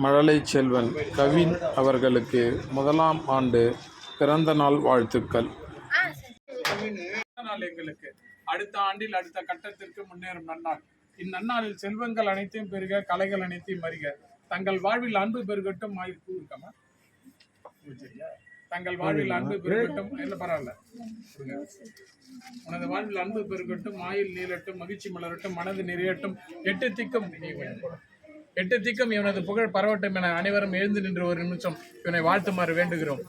மழலை செல்வன் கவின் அவர்களுக்கு முதலாம் ஆண்டு பிறந்த நாள் வாழ்த்துக்கள். எங்களுக்கு அடுத்த ஆண்டில் அடுத்த கட்டத்திற்கு முன்னேறும் நன்னாள். இந்நன்னாளில் செல்வங்கள் அனைத்தையும் பெருக, கலைகள் அனைத்தையும் மறிக, தங்கள் வாழ்வில் அன்பு பெருகட்டும். பூ இருக்காம தங்கள் வாழ்வில் அன்பு பெருகட்டும். இல்ல பரவாயில்ல, உனது வாழ்வில் அன்பு பெருகட்டும், ஆயுள் நீளட்டும், மகிழ்ச்சி மலரட்டும், மனது நிறையட்டும், எட்டு திக்கும் இவனது புகழ் பரவட்டும் என அனைவரும் எழுந்து நின்று ஒரு நிமிஷம் இவனை வாழ்த்துமாறு வேண்டுகிறோம்.